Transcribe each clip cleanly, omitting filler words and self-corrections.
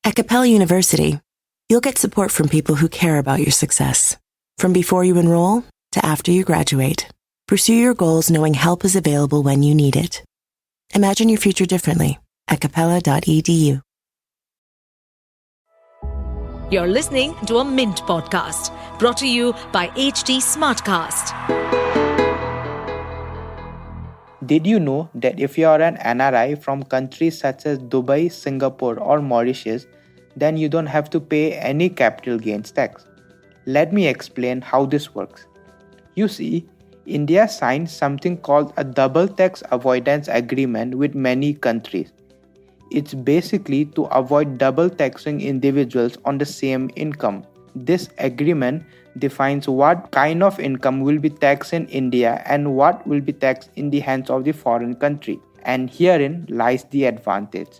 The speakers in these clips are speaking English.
At Capella University, you'll get support from people who care about your success. From before you enroll to after you graduate, pursue your goals knowing help is available when you need it. Imagine your future differently at capella.edu. You're listening to a Mint podcast brought to you by HT Smartcast. Did you know that if you are an NRI from countries such as Dubai, Singapore or Mauritius, then you don't have to pay any capital gains tax? Let me explain how this works. You see, India signed something called a double tax avoidance agreement with many countries. It's basically to avoid double taxing individuals on the same income. This agreement defines what kind of income will be taxed in India and what will be taxed in the hands of the foreign country. And herein lies the advantage.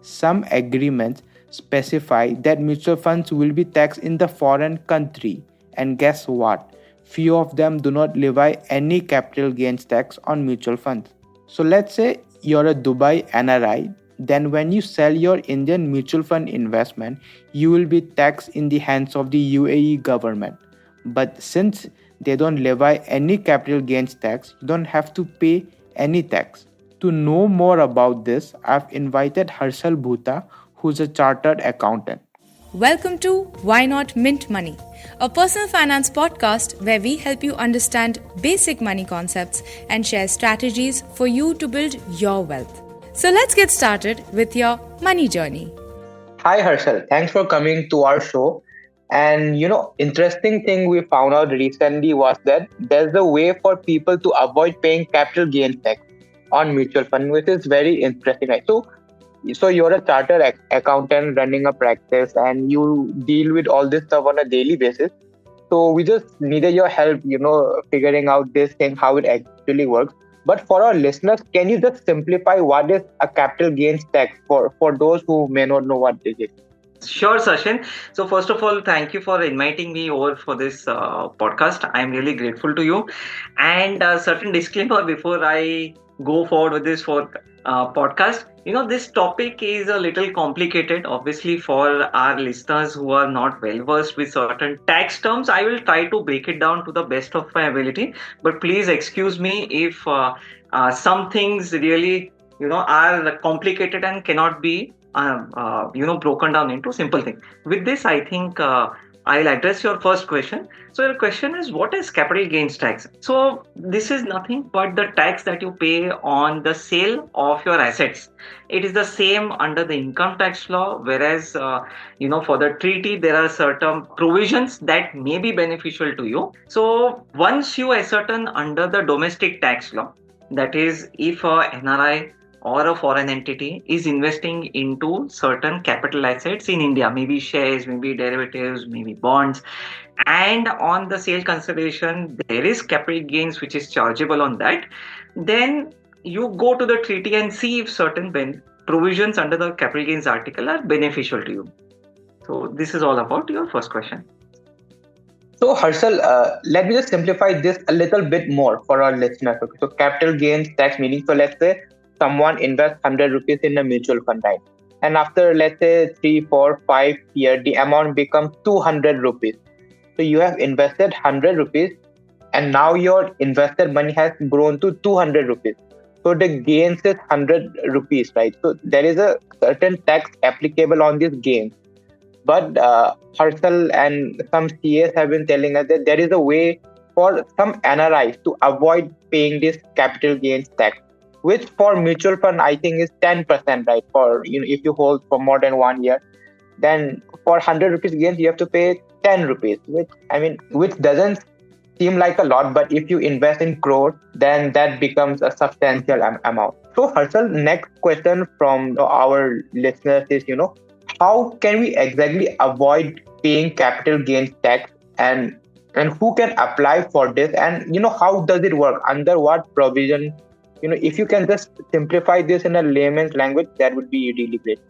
Some agreements specify that mutual funds will be taxed in the foreign country. And guess what? Few of them do not levy any capital gains tax on mutual funds. So let's say you're a Dubai NRI. Then when you sell your Indian mutual fund investment, you will be taxed in the hands of the UAE government. But since they don't levy any capital gains tax, you don't have to pay any tax. To know more about this, I've invited Harshal Bhuta, who's a chartered accountant. Welcome to Why Not Mint Money, a personal finance podcast where we help you understand basic money concepts and share strategies for you to build your wealth. So let's get started with your money journey. Hi Harshal, thanks for coming to our show. And interesting thing we found out recently was that there's a way for people to avoid paying capital gains tax on mutual fund, which is very interesting, right? So you're a chartered accountant running a practice and you deal with all this stuff on a daily basis. So we just needed your help, figuring out this thing, how it actually works. But for our listeners, can you just simplify what is a capital gains tax for those who may not know what it is? Sure, Sashind. So first of all, thank you for inviting me over for this podcast. I'm really grateful to you. And a certain disclaimer before I go forward with this podcast. This topic is a little complicated, obviously, for our listeners who are not well versed with certain tax terms. I will try to break it down to the best of my ability. But please excuse me if some things really, are complicated and cannot be broken down into simple things. With this, I think I'll address your first question. So your question is, what is capital gains tax? So this is nothing but the tax that you pay on the sale of your assets. It is the same under the income tax law, whereas, for the treaty, there are certain provisions that may be beneficial to you. So once you ascertain under the domestic tax law, that is, if a NRI or a foreign entity is investing into certain capital assets in India, maybe shares, maybe derivatives, maybe bonds, and on the sale consideration, there is capital gains which is chargeable on that, then you go to the treaty and see if certain provisions under the capital gains article are beneficial to you. So this is all about your first question. So Harshal, let me just simplify this a little bit more for our listeners. Okay? So capital gains tax meaning, so let's say someone invests 100 rupees in a mutual fund, right? And after, let's say, 3, 4, 5 years, the amount becomes 200 rupees. So you have invested 100 rupees and now your invested money has grown to 200 rupees. So the gains is 100 rupees, right? So there is a certain tax applicable on these gains. But Harshal and some CAs have been telling us that there is a way for some NRIs to avoid paying this capital gains tax, which for mutual fund, I think is 10%, right? For, if you hold for more than 1 year, then for 100 rupees gains, you have to pay 10 rupees, which doesn't seem like a lot, but if you invest in crores, then that becomes a substantial amount. So Harshal, next question from our listeners is, how can we exactly avoid paying capital gains tax and who can apply for this? And, how does it work? Under what provision? If you can just simplify this in a layman's language, that would be really great.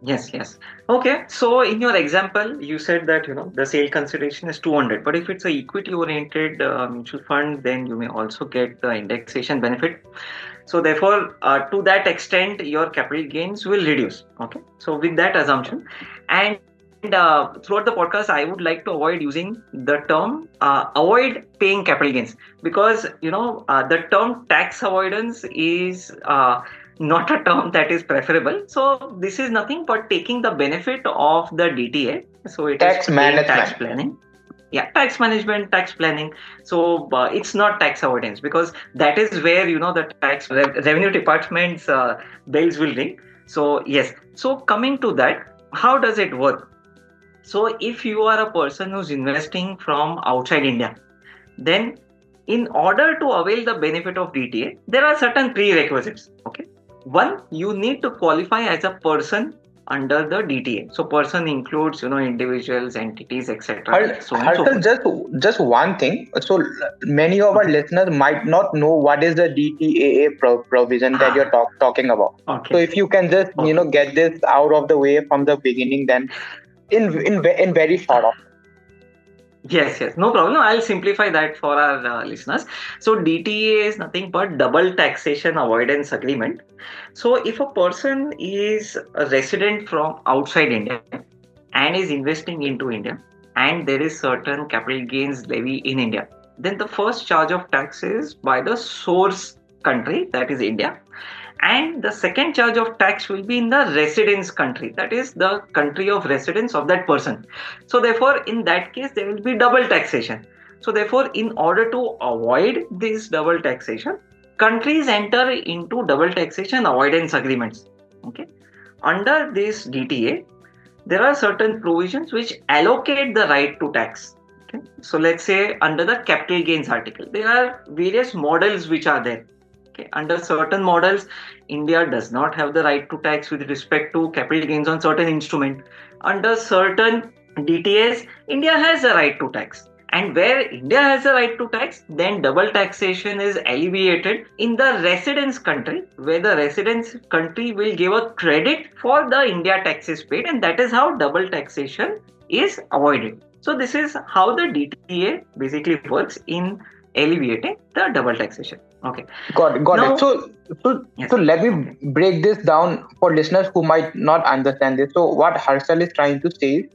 Yes. Okay. So in your example, you said that, the sale consideration is 200. But if it's an equity oriented mutual fund, then you may also get the indexation benefit. So therefore, to that extent, your capital gains will reduce. Okay. So with that assumption, and throughout the podcast, I would like to avoid using the term avoid paying capital gains, because the term tax avoidance is not a term that is preferable. So this is nothing but taking the benefit of the DTA. So it Tax is paying management. tax planning. Yeah, tax management, tax planning. So it's not tax avoidance, because that is where the tax revenue department's bells will ring. So yes. So coming to that, how does it work? So if you are a person who's investing from outside India, then in order to avail the benefit of DTA, there are certain prerequisites. Okay. One, you need to qualify as a person under the DTA. So person includes, individuals, entities, etc. So on and so Harshal, just one thing. So many of our listeners might not know what is the DTAA provision that you're talking about. Okay. So if you can just get this out of the way from the beginning, then in very short of. Yes, no problem. I'll simplify that for our listeners. So DTA is nothing but double taxation avoidance agreement. So if a person is a resident from outside India and is investing into India, and there is certain capital gains levy in India, then the first charge of tax is by the source country, that is India. And the second charge of tax will be in the residence country, that is the country of residence of that person. So therefore, in that case, there will be double taxation. So therefore, in order to avoid this double taxation, countries enter into double taxation avoidance agreements. Okay. Under this DTA, there are certain provisions which allocate the right to tax. Okay. So let's say under the capital gains article, there are various models which are there. Okay. Under certain models, India does not have the right to tax with respect to capital gains on certain instrument. Under certain DTAs, India has a right to tax. And where India has a right to tax, then double taxation is alleviated in the residence country, where the residence country will give a credit for the India taxes paid, and that is how double taxation is avoided. So this is how the DTA basically works in alleviating the double taxation. Okay. Got it. So let me break this down for listeners who might not understand this. So what Harshal is trying to say is,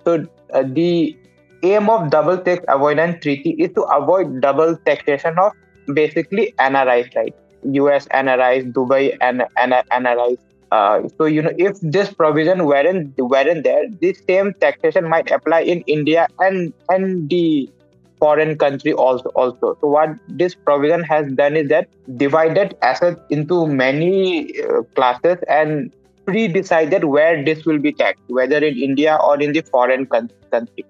the aim of double tax avoidance treaty is to avoid double taxation of basically NRIs, right? US NRIs, Dubai NRIs. So if this provision weren't there, this same taxation might apply in India and the foreign country also. So what this provision has done is that divided assets into many classes and pre-decided where this will be taxed, whether in India or in the foreign country.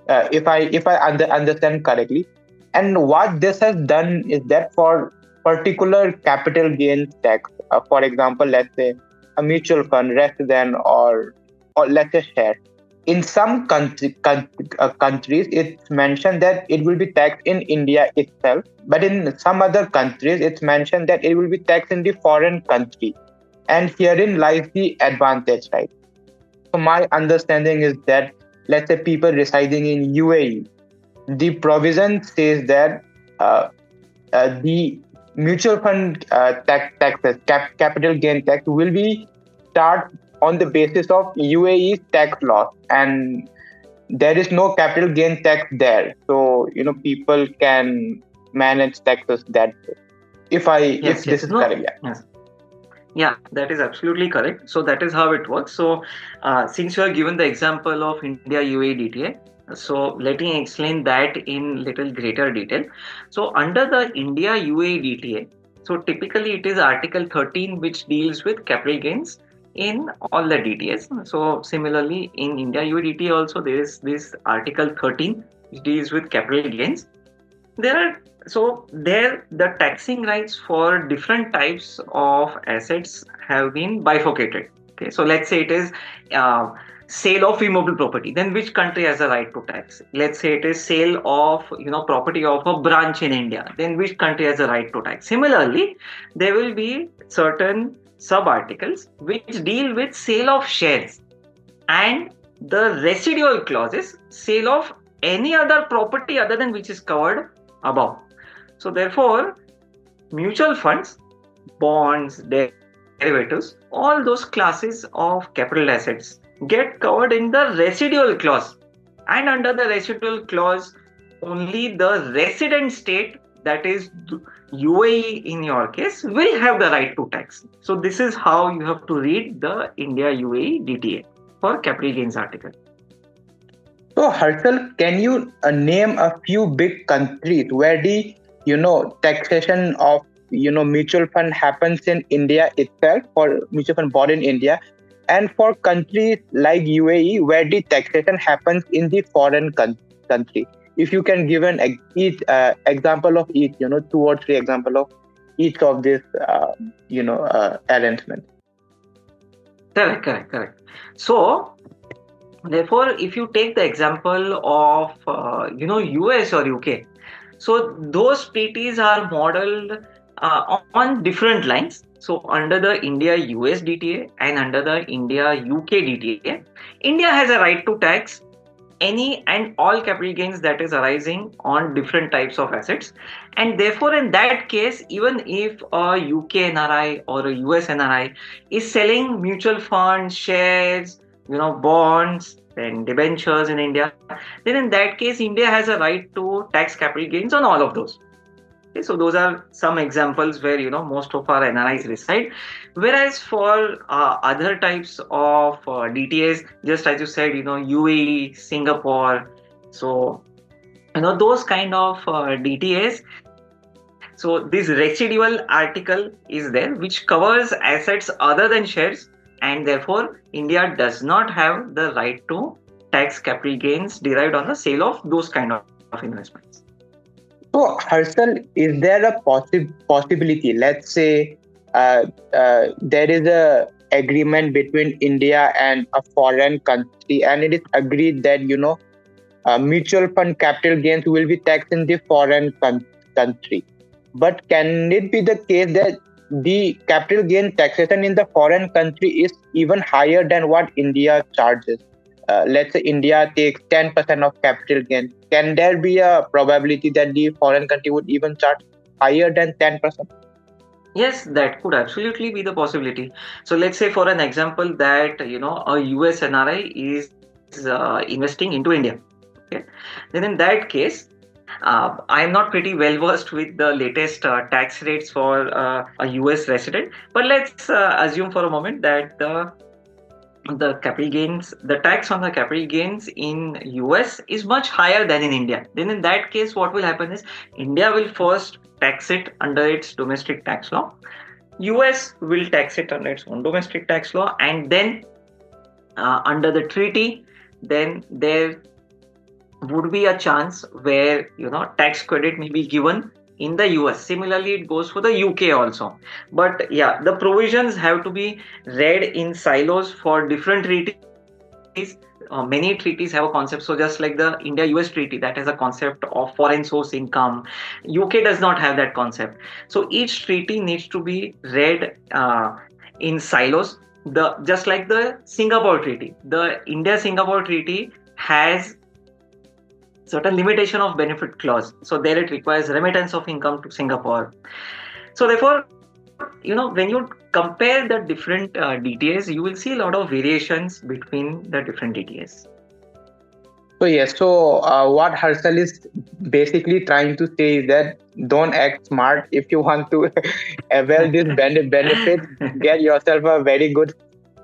If I understand correctly. And what this has done is that for particular capital gains tax, for example, let's say a mutual fund rather than or let's say share. In some countries, it's mentioned that it will be taxed in India itself, but in some other countries, it's mentioned that it will be taxed in the foreign country. And herein lies the advantage, right? So my understanding is that, let's say people residing in UAE, the provision says that the mutual fund taxes, capital gain tax will be start on the basis of UAE's tax laws, and there is no capital gain tax there. So people can manage taxes that way. If this is correct, yes. Yeah, that is absolutely correct. So that is how it works. So since you are given the example of India UAE DTA, so let me explain that in little greater detail. So under the India UAE DTA, so typically it is Article 13 which deals with capital gains in all the DTAs. So similarly in India UAE DTA also there is this Article 13 which deals with capital gains. The taxing rights for different types of assets have been bifurcated. Okay, so let's say it is sale of immobile property. Then which country has a right to tax? Let's say it is sale of property of a branch in India. Then which country has a right to tax? Similarly, there will be certain sub-articles which deal with sale of shares, and the residual clauses sale of any other property other than which is covered above. So therefore, mutual funds, bonds, derivatives, all those classes of capital assets get covered in the residual clause. And under the residual clause, only the resident state, that is UAE in your case, will have the right to tax. So this is how you have to read the India UAE DTA for capital gains article. So Harshal, can you name a few big countries where the taxation of mutual fund happens in India itself, for mutual fund bought in India, and for countries like UAE where the taxation happens in the foreign country? If you can give an each example of each, 2 or 3 example of each of these arrangements. Correct. So therefore, if you take the example of US or UK, so those treaties are modeled on different lines. So under the India US DTA and under the India UK DTA, India has a right to tax any and all capital gains that is arising on different types of assets. And therefore, in that case, even if a UK NRI or a US NRI is selling mutual funds, shares, bonds and debentures in India, then in that case, India has a right to tax capital gains on all of those. Okay, so those are some examples where most of our NRIs reside. Whereas for other types of DTAs, just as you said, UAE, Singapore, so those kind of DTAs. So this residual article is there, which covers assets other than shares, and therefore India does not have the right to tax capital gains derived on the sale of those kind of investments. So, Harshal, is there a possibility? Let's say there is a agreement between India and a foreign country, and it is agreed that mutual fund capital gains will be taxed in the foreign country. But can it be the case that the capital gain taxation in the foreign country is even higher than what India charges? Let's say India takes 10% of capital gain. Can there be a probability that the foreign country would even charge higher than 10%? Yes, that could absolutely be the possibility. So let's say, for an example, that a US NRI is investing into India. Okay, then in that case, I am not pretty well versed with the latest tax rates for a US resident, but let's assume for a moment that the capital gains, the tax on the capital gains in US is much higher than in India. Then in that case, what will happen is India will first tax it under its domestic tax law. US will tax it under its own domestic tax law, and then under the treaty, then there would be a chance where tax credit may be given in the US. Similarly, it goes for the UK also. But yeah, the provisions have to be read in silos for different treaties. Many treaties have a concept. So just like the India-US treaty, that has a concept of foreign source income. UK does not have that concept. So each treaty needs to be read in silos. Just like the Singapore treaty, the India-Singapore treaty has certain limitation of benefit clause. So there it requires remittance of income to Singapore. So therefore, when you compare the different DTAs, you will see a lot of variations between the different DTAs. So yes, what Harshal is basically trying to say is that don't act smart. If you want to avail this benefit, get yourself a very good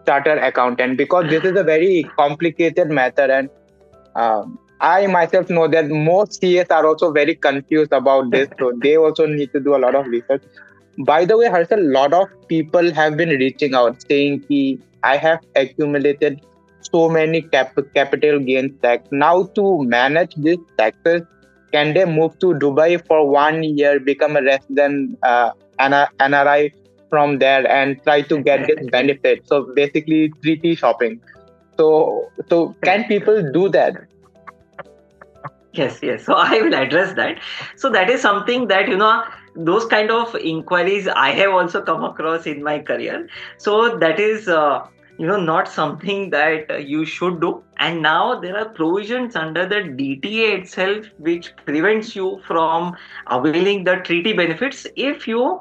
chartered accountant, because this is a very complicated matter, and I myself know that most CAs are also very confused about this, so they also need to do a lot of research. By the way, Harshal, a lot of people have been reaching out saying that I have accumulated so many capital gains tax. Now to manage these taxes, can they move to Dubai for 1 year, become a resident NRI from there, and try to get this benefit? So basically treaty shopping. So can people do that? Yes. So I will address that. So that is something that, those kind of inquiries I have also come across in my career. So that is, not something that you should do. And now there are provisions under the DTA itself which prevents you from availing the treaty benefits if you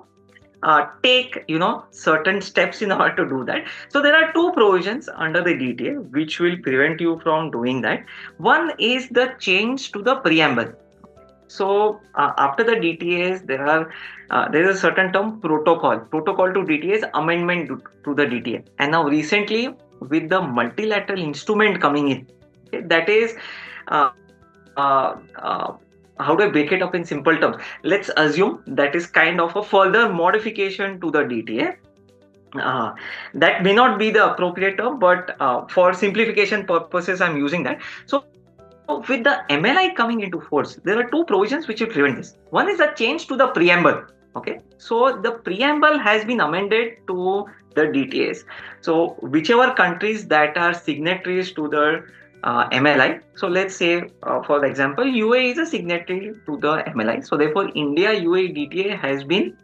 take certain steps in order to do that. So there are two provisions under the DTA which will prevent you from doing that. One is the change to the preamble. So after the DTAs, there is a certain term protocol to DTAs, amendment to the DTA. And now recently with the multilateral instrument coming in, okay, that is how do I break it up in simple terms? Let's assume that is kind of a further modification to the DTA. That may not be the appropriate term, but for simplification purposes, I'm using that. So with the MLI coming into force, there are two provisions which will prevent this. One is a change to the preamble. Okay, so the preamble has been amended to the DTAs. So whichever countries that are signatories to the MLI. So let's say, for example, UAE is a signatory to the MLI. So therefore, India-UAE DTA has been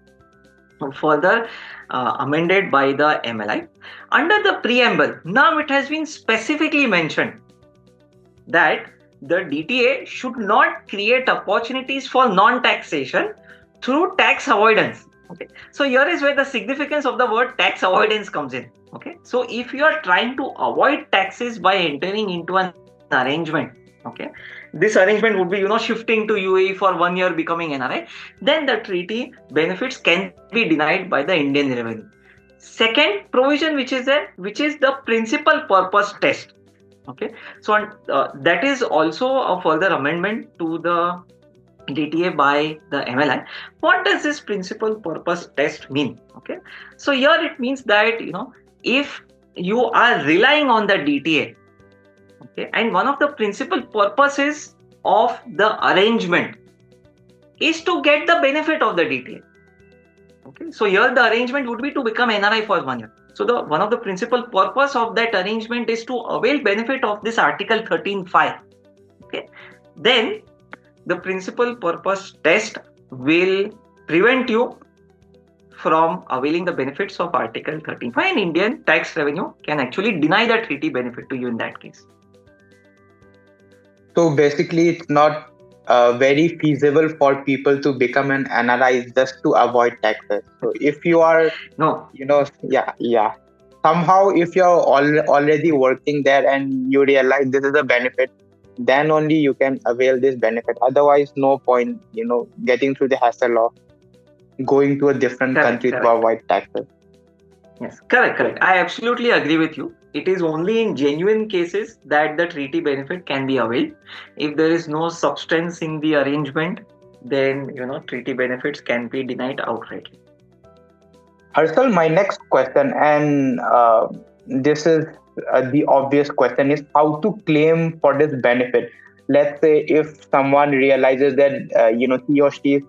further amended by the MLI. Under the preamble, now it has been specifically mentioned that the DTA should not create opportunities for non-taxation through tax avoidance. Okay, so here is where the significance of the word tax avoidance comes in. Okay, so if you are trying to avoid taxes by entering into an arrangement, okay, this arrangement would be shifting to UAE for 1 year, becoming NRI, then the treaty benefits can be denied by the Indian revenue. Second provision which is there, which is the principal purpose test. Okay, so that is also a further amendment to the DTA by the MLI. What does this principal purpose test mean? Okay, so here it means that if you are relying on the DTA, okay, and one of the principal purposes of the arrangement is to get the benefit of the DTA. Okay, so here the arrangement would be to become NRI for 1 year. So one of the principal purpose of that arrangement is to avail benefit of this Article 13(5). Okay, then the principal purpose test will prevent you from availing the benefits of Article 13(5), and Indian tax revenue can actually deny the treaty benefit to you in that case. So basically, it's not very feasible for people to become an NRI just to avoid taxes. So if you are, somehow if you're already working there and you realize this is a benefit, then only you can avail this benefit. Otherwise, no point, getting through the hassle of going to a different country to avoid taxes. Yes, correct. I absolutely agree with you. It is only in genuine cases that the treaty benefit can be availed. If there is no substance in the arrangement, then treaty benefits can be denied outrightly. Harshal, my next question, and this is the obvious question, is how to claim for this benefit. Let's say if someone realizes that he or she is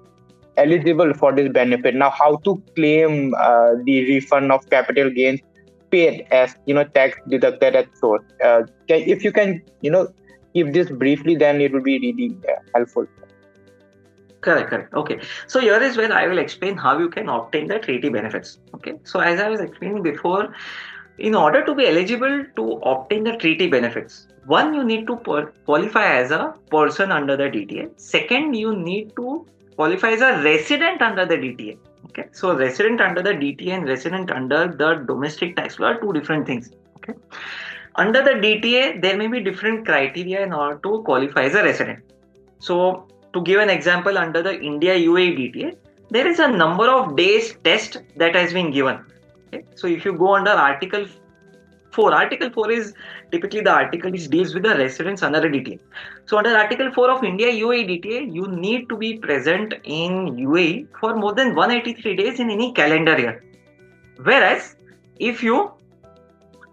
eligible for this benefit. Now, how to claim the refund of capital gains paid as tax deducted at source? If you can give this briefly, then it will be really helpful. Correct. Okay. So here is where I will explain how you can obtain the treaty benefits. Okay. So as I was explaining before, in order to be eligible to obtain the treaty benefits, one, you need to qualify as a person under the DTA. Second, you need to qualify as a resident under the DTA. Okay. So resident under the DTA and resident under the domestic tax law are two different things. Okay. Under the DTA, there may be different criteria in order to qualify as a resident. So to give an example, under the India-UAE DTA, there is a number of days test that has been given. Okay? So if you go under Article 4, Article 4 is typically the article which deals with the residents under the DTA. So under Article 4 of India-UAE DTA, you need to be present in UAE for more than 183 days in any calendar year. Whereas if you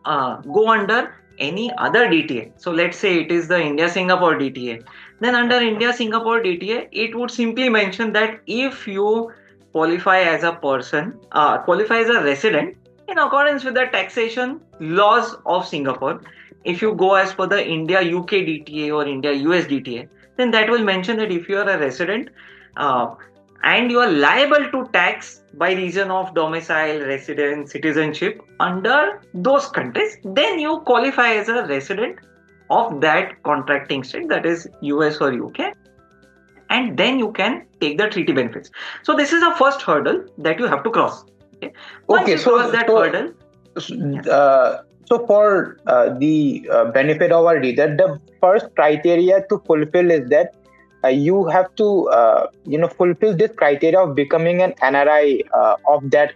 go under any other DTA, so let's say it is the India-Singapore DTA, then under India-Singapore DTA, it would simply mention that if you qualify as a person, qualify as a resident in accordance with the taxation laws of Singapore, if you go as per the India-UK DTA or India-US DTA, then that will mention that if you are a resident and you are liable to tax by reason of domicile, residence, citizenship under those countries, then you qualify as a resident of that contracting state, that is US or UK. and then you can take the treaty benefits. So this is the first hurdle that you have to cross. Okay. Once you cross that hurdle. So for the benefit of our reader, the first criteria to fulfill is that you have to fulfill this criteria of becoming an NRI of that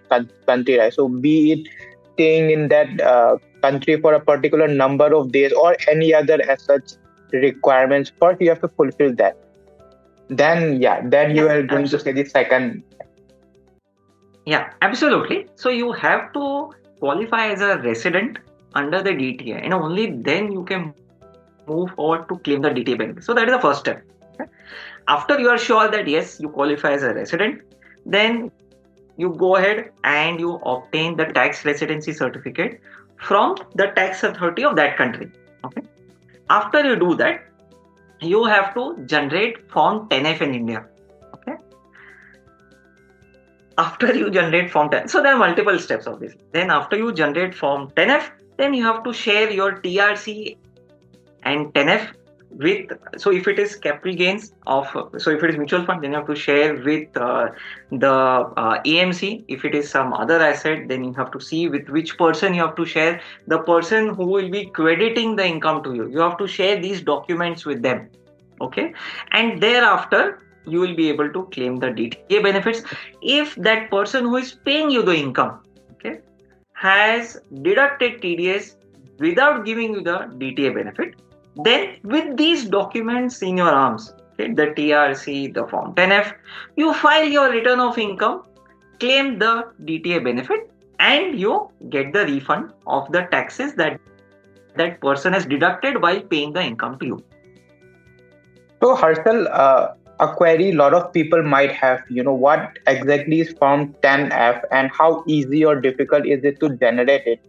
country, right? So be it staying in that country for a particular number of days or any other as such requirements. First, you have to fulfill that. Then you are going to say the second. Yeah, absolutely. So you have to qualify as a resident under the DTA, and only then you can move forward to claim the DTA benefit. So that is the first step. Okay? After you are sure that yes, you qualify as a resident, then you go ahead and you obtain the tax residency certificate from the tax authority of that country. Okay. After you do that, you have to generate Form 10F in India. Okay. After you generate Form 10, so there are multiple steps of this. Then after you generate Form 10F, then you have to share your TRC and 10F with, so if it is capital gains so if it is mutual fund, then you have to share with the AMC. If it is some other asset, then you have to see with which person you have to share. The person who will be crediting the income to you, you have to share these documents with them. Okay. And thereafter, you will be able to claim the DTA benefits. If that person who is paying you the income, okay, has deducted TDS without giving you the DTA benefit, then with these documents in your arms, okay, the TRC, the Form 10F, you file your return of income, claim the DTA benefit, and you get the refund of the taxes that that person has deducted while paying the income to you. So Harshal, a query a lot of people might have, what exactly is Form 10F and how easy or difficult is it to generate it?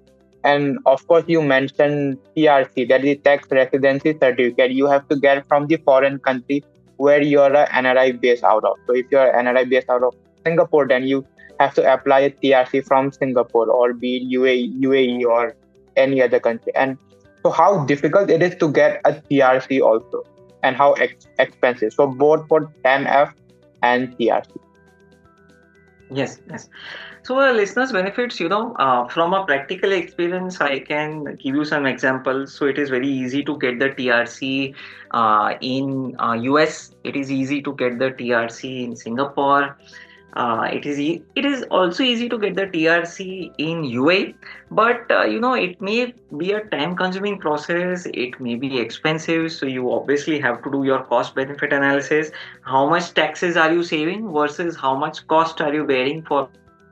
And of course, you mentioned TRC, that is tax residency certificate. You have to get from the foreign country where you are an NRI based out of. So if you are an NRI based out of Singapore, then you have to apply a TRC from Singapore, or be it UAE or any other country. And so how difficult it is to get a TRC also, and how expensive. So both for 10F and TRC. Yes. So listeners' benefits, from a practical experience, I can give you some examples. So it is very easy to get the TRC in US. It is easy to get the TRC in Singapore. It is also easy to get the TRC in UAE, but it may be a time-consuming process. It may be expensive, so you obviously have to do your cost-benefit analysis. How much taxes are you saving versus how much cost are you bearing for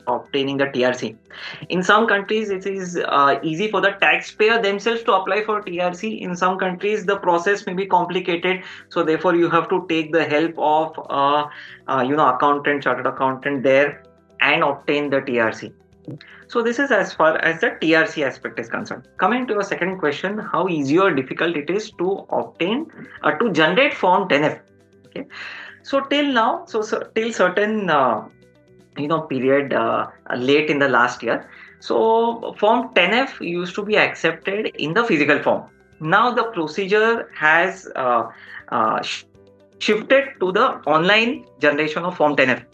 obtaining the TRC? In some countries, it is easy for the taxpayer themselves to apply for TRC. In some countries, the process may be complicated, so therefore you have to take the help of accountant, chartered accountant there, and obtain the TRC. So this is as far as the TRC aspect is concerned. Coming to your second question, how easy or difficult it is to obtain to generate Form 10F. Okay, so till now, till certain period late in the last year, so Form 10F used to be accepted in the physical form. Now the procedure has shifted to the online generation of Form 10F.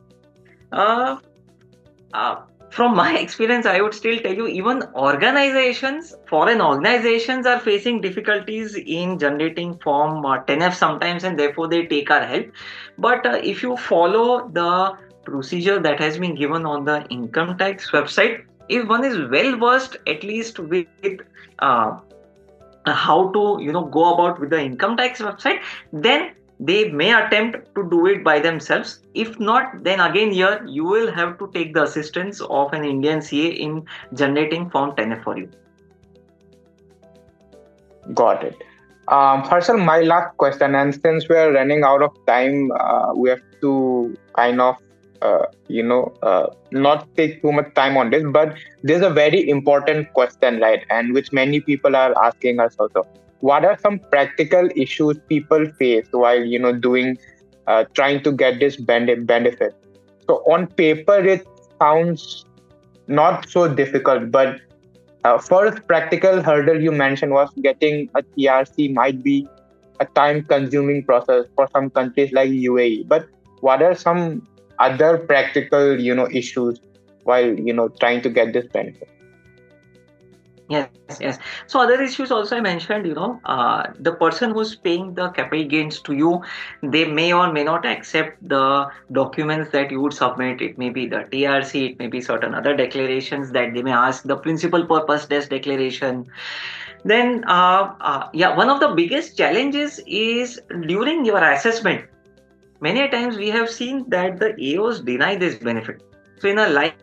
From my experience, I would still tell you, even foreign organizations are facing difficulties in generating Form 10F sometimes, and therefore they take our help. But if you follow the procedure that has been given on the income tax website, if one is well versed at least with how to go about with the income tax website, then they may attempt to do it by themselves. If not, then again here you will have to take the assistance of an Indian CA in generating Form 10F for you. Got it. Harshal, my last question, and since we are running out of time, we have to kind of not take too much time on this, but there's a very important question, right? And which many people are asking us also. What are some practical issues people face while, trying to get this benefit? So on paper, it sounds not so difficult, but first practical hurdle you mentioned was getting a TRC might be a time-consuming process for some countries like UAE. But what are some other practical, issues while, trying to get this benefit? Yes, yes. So other issues also I mentioned, the person who's paying the capital gains to you, they may or may not accept the documents that you would submit. It may be the TRC, it may be certain other declarations that they may ask, the principal purpose test declaration. Then, one of the biggest challenges is during your assessment. Many a times we have seen that the AOs deny this benefit. So in a live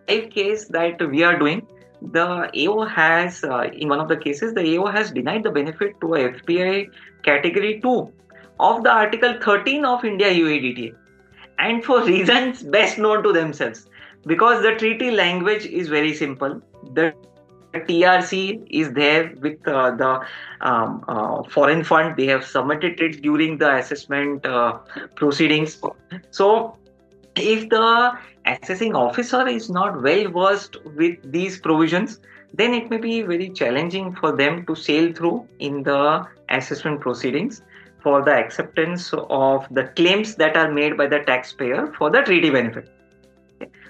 case that we are doing, the AO has, in one of the cases, the AO has denied the benefit to a FPI category 2 of the Article 13 of India UAE and for reasons best known to themselves. Because the treaty language is very simple. The TRC is there with the foreign fund. They have submitted it during the assessment proceedings. So if the assessing officer is not well versed with these provisions, then it may be very challenging for them to sail through in the assessment proceedings for the acceptance of the claims that are made by the taxpayer for the treaty benefit.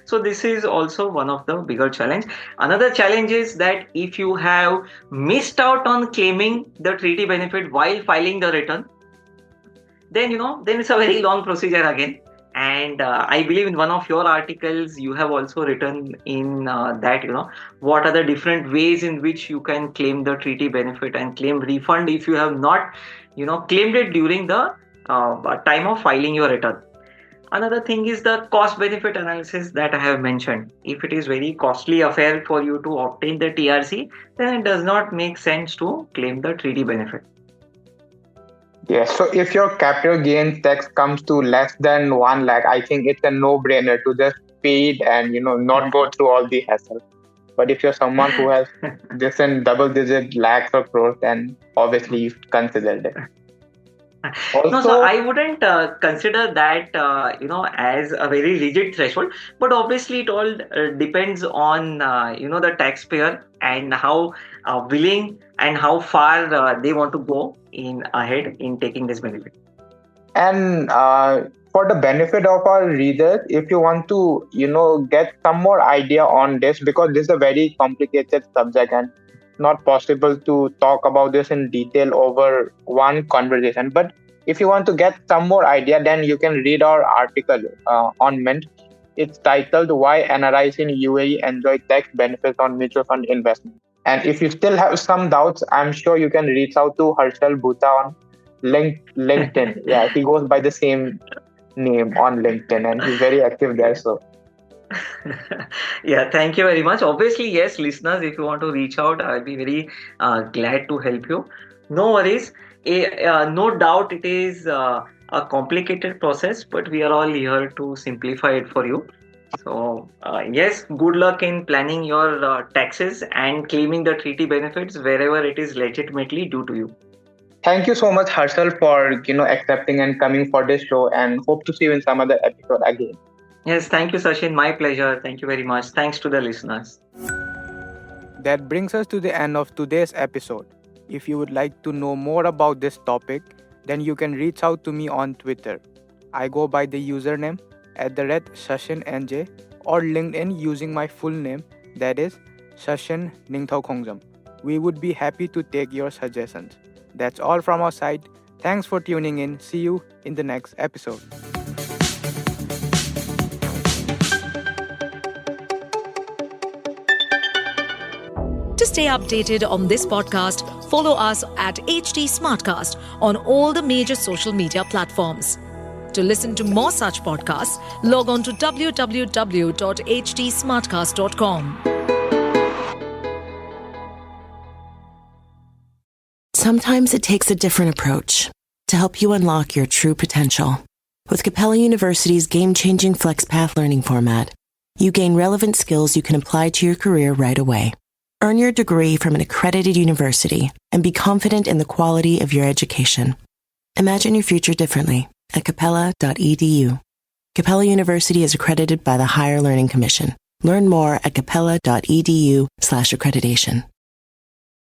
So this is also one of the bigger challenge. Another challenge is that if you have missed out on claiming the treaty benefit while filing the return, then then it's a very long procedure again. And I believe in one of your articles, you have also written in that, what are the different ways in which you can claim the treaty benefit and claim refund if you have not, claimed it during the time of filing your return. Another thing is the cost benefit analysis that I have mentioned. If it is very costly affair for you to obtain the TRC, then it does not make sense to claim the treaty benefit. Yes, so if your capital gains tax comes to less than 1 lakh, I think it's a no-brainer to just pay it and not go through all the hassle. But if you're someone who has this in double-digit lakhs or crores, then obviously you consider it. Also, so I wouldn't consider that as a very rigid threshold, but obviously it all depends on the taxpayer and how willing and how far they want to go ahead in taking this benefit. And for the benefit of our readers, if you want to get some more idea on this, because this is a very complicated subject and not possible to talk about this in detail over one conversation. But if you want to get some more idea, then you can read our article on Mint. It's titled "Why NRIs in UAE Enjoy Tax Benefits on Mutual Fund Investment." And if you still have some doubts, I'm sure you can reach out to Harshal Bhuta on LinkedIn. Yeah, he goes by the same name on LinkedIn and he's very active there. So. Yeah, thank you very much. Obviously, yes, listeners, if you want to reach out, I'll be very glad to help you. No worries. No doubt it is a complicated process, but we are all here to simplify it for you. So, yes, good luck in planning your taxes and claiming the treaty benefits wherever it is legitimately due to you. Thank you so much, Harshal, for accepting and coming for this show, and hope to see you in some other episode again. Yes, thank you, Sashind. My pleasure. Thank you very much. Thanks to the listeners. That brings us to the end of today's episode. If you would like to know more about this topic, then you can reach out to me on Twitter. I go by the username @SashinNJ or LinkedIn using my full name, that is Sashind Ningthoukhongjam. We would be happy to take your suggestions. That's all from our side. Thanks for tuning in. See you in the next episode. To stay updated on this podcast, follow us at HT Smartcast on all the major social media platforms. To listen to more such podcasts, log on to www.htsmartcast.com. Sometimes it takes a different approach to help you unlock your true potential. With Capella University's game-changing FlexPath learning format, you gain relevant skills you can apply to your career right away. Earn your degree from an accredited university and be confident in the quality of your education. Imagine your future differently at capella.edu. Capella University is accredited by the Higher Learning Commission. Learn more at capella.edu/accreditation.